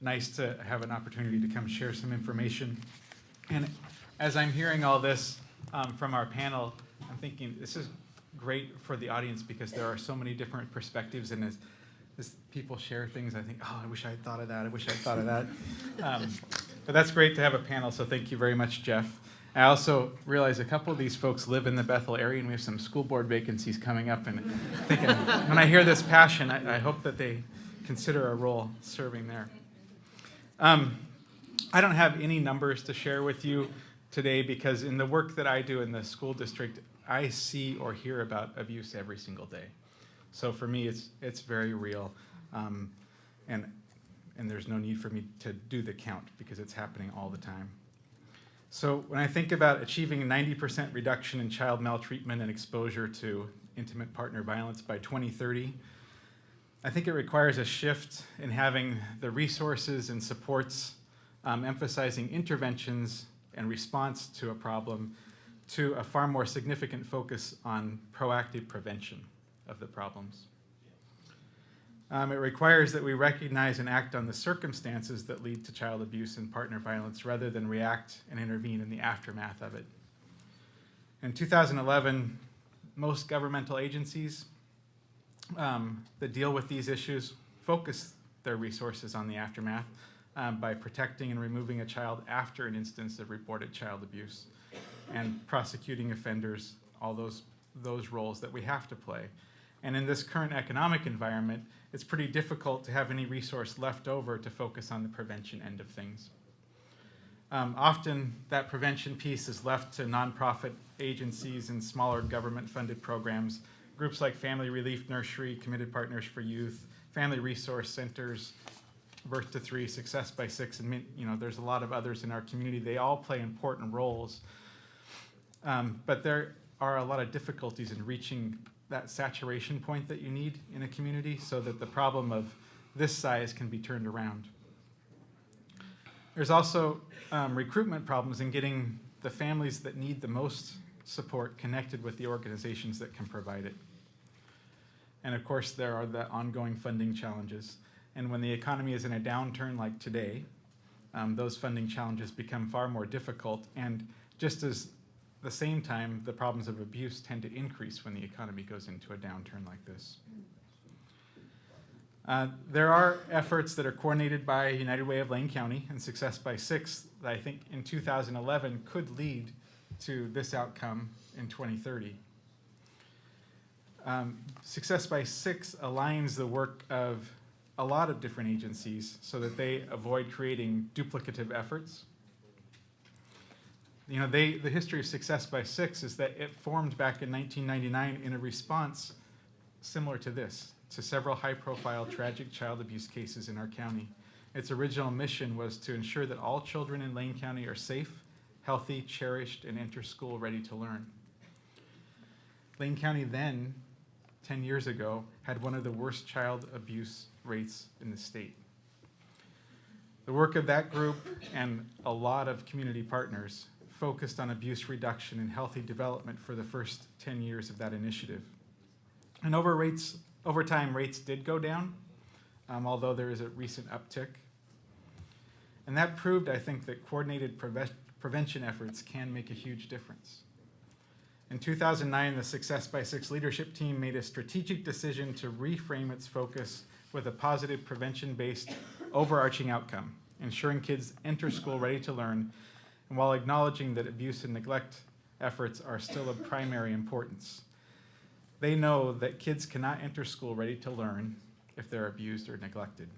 nice to have an opportunity to come share some information. And as I'm hearing all this from our panel, I'm thinking this is great for the audience because there are so many different perspectives, and as people share things, I think, oh, I wish I had thought of that, I wish I had thought of that. But that's great to have a panel, so thank you very much, Jeff. I also realize a couple of these folks live in the Bethel area, and we have some school board vacancies coming up, and thinking, when I hear this passion, I hope that they consider a role serving there. I don't have any numbers to share with you today because in the work that I do in the school district, I see or hear about abuse every single day. So for me, it's very real, and there's no need for me to do the count because it's happening all the time. So when I think about achieving a 90% reduction in child maltreatment and exposure to intimate partner violence by 2030, I think it requires a shift in having the resources and supports emphasizing interventions and response to a problem to a far more significant focus on proactive prevention of the problems. It requires that we recognize and act on the circumstances that lead to child abuse and partner violence rather than react and intervene in the aftermath of it. In 2011, most governmental agencies that deal with these issues focus their resources on the aftermath by protecting and removing a child after an instance of reported child abuse and prosecuting offenders, all those roles that we have to play. And in this current economic environment, it's pretty difficult to have any resource left over to focus on the prevention end of things. Often that prevention piece is left to nonprofit agencies and smaller government-funded programs, groups like Family Relief Nursery, Committed Partners for Youth, Family Resource Centers, Birth to Three, Success by Six, and there's a lot of others in our community. They all play important roles, but there are a lot of difficulties in reaching that saturation point that you need in a community so that the problem of this size can be turned around. There's also recruitment problems in getting the families that need the most support connected with the organizations that can provide it. And of course, there are the ongoing funding challenges. And when the economy is in a downturn like today, those funding challenges become far more difficult. And just as the same time, the problems of abuse tend to increase when the economy goes into a downturn like this. There are efforts that are coordinated by United Way of Lane County and Success by Six that I think in 2011 could lead to this outcome in 2030. Success by Six aligns the work of a lot of different agencies so that they avoid creating duplicative efforts. The history of Success by Six is that it formed back in 1999 in a response similar to this, to several high-profile tragic child abuse cases in our county. Its original mission was to ensure that all children in Lane County are safe, healthy, cherished, and enter school ready to learn. Lane County then, 10 years ago, had one of the worst child abuse rates in the state. The work of that group and a lot of community partners focused on abuse reduction and healthy development for the first 10 years of that initiative. And over time, rates did go down, although there is a recent uptick. And that proved, I think, that coordinated prevention efforts can make a huge difference. In 2009, the Success by Six leadership team made a strategic decision to reframe its focus with a positive prevention-based overarching outcome, ensuring kids enter school ready to learn, and while acknowledging that abuse and neglect efforts are still of primary importance. They know that kids cannot enter school ready to learn if they're abused or neglected.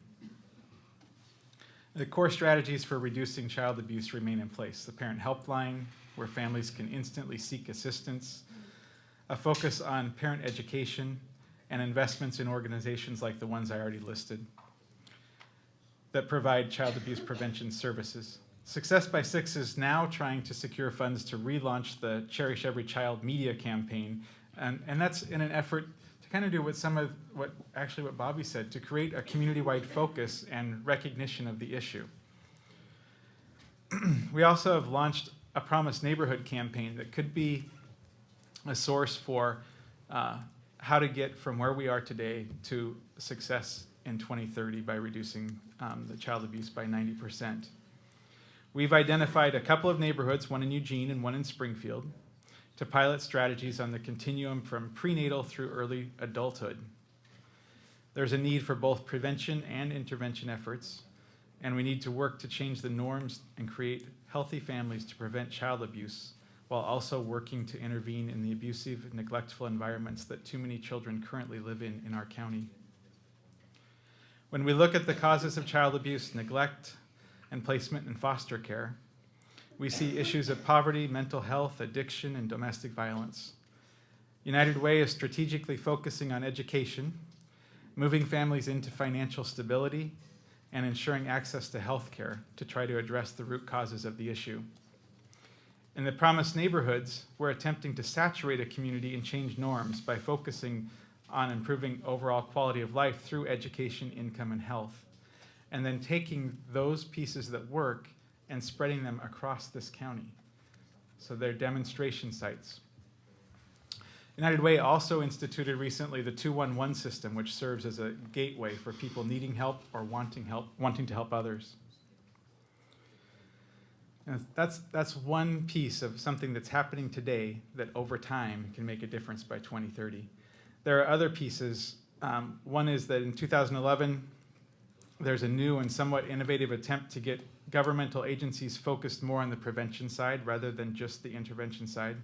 The core strategies for reducing child abuse remain in place. The parent helpline, where families can instantly seek assistance, a focus on parent education, and investments in organizations like the ones I already listed that provide child abuse prevention services. Success by Six is now trying to secure funds to relaunch the Cherish Every Child media campaign, and that's in an effort to kind of do what Bobby said, to create a community-wide focus and recognition of the issue. We also have launched a Promise Neighborhood campaign that could be a source for how to get from where we are today to success in 2030 by reducing the child abuse by 90%. We've identified a couple of neighborhoods, one in Eugene and one in Springfield, to pilot strategies on the continuum from prenatal through early adulthood. There's a need for both prevention and intervention efforts, and we need to work to change the norms and create healthy families to prevent child abuse, while also working to intervene in the abusive, neglectful environments that too many children currently live in our county. When we look at the causes of child abuse, neglect, and placement in foster care, we see issues of poverty, mental health, addiction, and domestic violence. United Way is strategically focusing on education, moving families into financial stability, and ensuring access to health care to try to address the root causes of the issue. In the Promised Neighborhoods, we're attempting to saturate a community and change norms by focusing on improving overall quality of life through education, income, and health, and then taking those pieces that work and spreading them across this county. So they're demonstration sites. United Way also instituted recently the 211 system, which serves as a gateway for people needing help or wanting to help others. And that's one piece of something that's happening today that over time can make a difference by 2030. There are other pieces. One is that in 2011, there's a new and somewhat innovative attempt to get governmental agencies focused more on the prevention side rather than just the intervention side.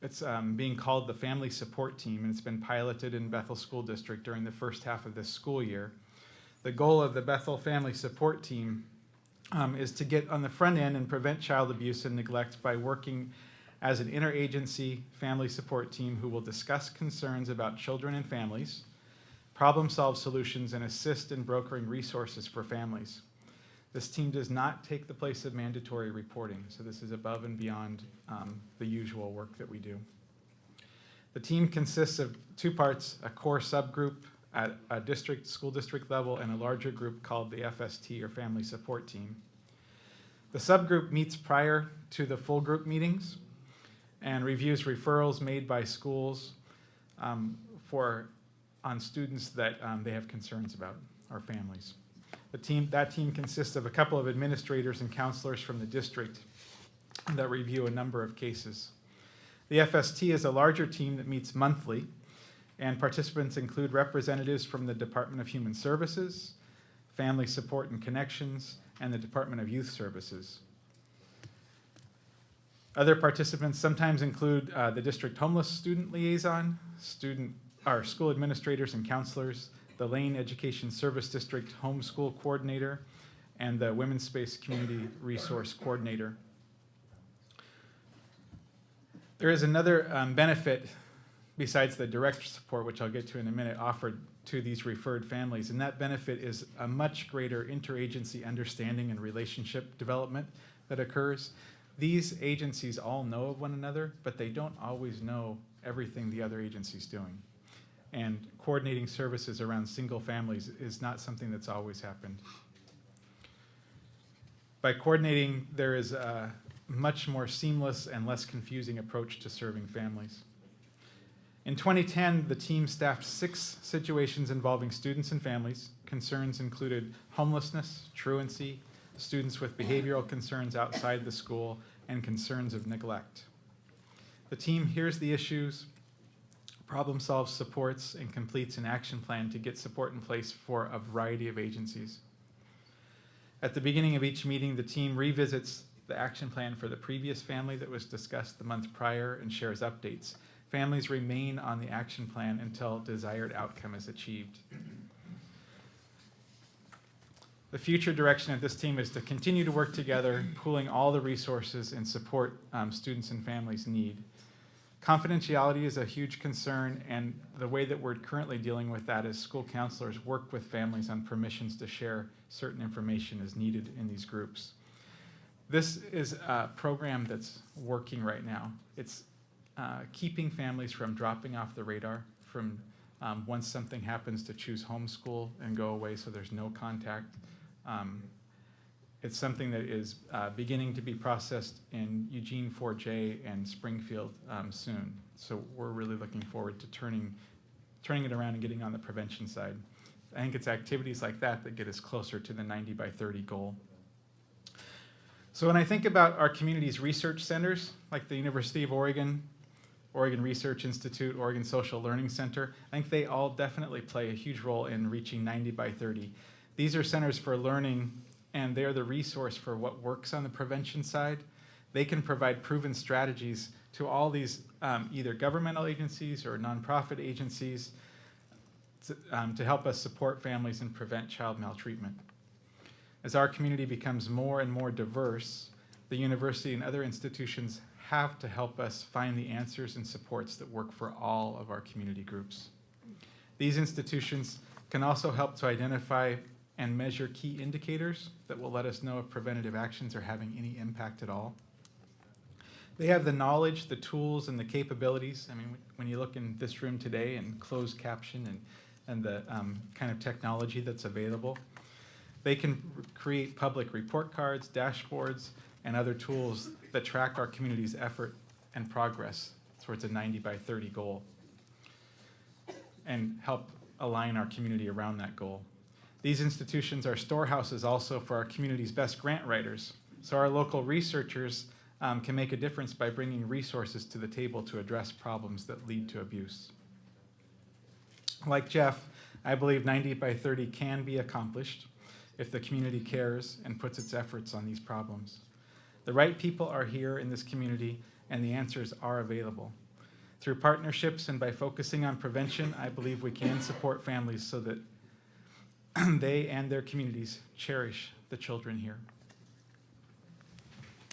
It's being called the Family Support Team, and it's been piloted in Bethel School District during the first half of this school year. The goal of the Bethel Family Support Team is to get on the front end and prevent child abuse and neglect by working as an interagency family support team who will discuss concerns about children and families, problem-solve solutions, and assist in brokering resources for families. This team does not take the place of mandatory reporting, so this is above and beyond the usual work that we do. The team consists of two parts: a core subgroup at a school district level, and a larger group called the FST, or Family Support Team. The subgroup meets prior to the full group meetings and reviews referrals made by schools on students that they have concerns about, or families. That team consists of a couple of administrators and counselors from the district that review a number of cases. The FST is a larger team that meets monthly, and participants include representatives from the Department of Human Services, Family Support and Connections, and the Department of Youth Services. Other participants sometimes include the district homeless student liaison, school administrators and counselors, the Lane Education Service District Homeschool Coordinator, and the Women's Space Community Resource Coordinator. There is another benefit besides the direct support, which I'll get to in a minute, offered to these referred families, and that benefit is a much greater interagency understanding and relationship development that occurs. These agencies all know of one another, but they don't always know everything the other agency's doing. And coordinating services around single families is not something that's always happened. By coordinating, there is a much more seamless and less confusing approach to serving families. In 2010, the team staffed 6 situations involving students and families. Concerns included homelessness, truancy, students with behavioral concerns outside the school, and concerns of neglect. The team hears the issues, problem solves, supports, and completes an action plan to get support in place for a variety of agencies. At the beginning of each meeting, the team revisits the action plan for the previous family that was discussed the month prior and shares updates. Families remain on the action plan until desired outcome is achieved. The future direction of this team is to continue to work together, pooling all the resources and support students and families need. Confidentiality is a huge concern, and the way that we're currently dealing with that is school counselors work with families on permissions to share certain information as needed in these groups. This is a program that's working right now. It's keeping families from dropping off the radar, from once something happens to choose homeschool and go away so there's no contact. It's something that is beginning to be processed in Eugene 4J and Springfield soon. So we're really looking forward to turning it around and getting on the prevention side. I think it's activities like that that get us closer to the 90 by 30 goal. So when I think about our community's research centers, like the University of Oregon, Oregon Research Institute, Oregon Social Learning Center, I think they all definitely play a huge role in reaching 90 by 30. These are centers for learning, and they're the resource for what works on the prevention side. They can provide proven strategies to all these either governmental agencies or nonprofit agencies to help us support families and prevent child maltreatment. As our community becomes more and more diverse, the university and other institutions have to help us find the answers and supports that work for all of our community groups. These institutions can also help to identify and measure key indicators that will let us know if preventative actions are having any impact at all. They have the knowledge, the tools, and the capabilities. I mean, when you look in this room today and closed caption and the kind of technology that's available, they can create public report cards, dashboards, and other tools that track our community's effort and progress towards a 90 by 30 goal and help align our community around that goal. These institutions are storehouses also for our community's best grant writers. So our local researchers can make a difference by bringing resources to the table to address problems that lead to abuse. Like Jeff, I believe 90 by 30 can be accomplished if the community cares and puts its efforts on these problems. The right people are here in this community, and the answers are available. Through partnerships and by focusing on prevention, I believe we can support families so that they and their communities cherish the children here.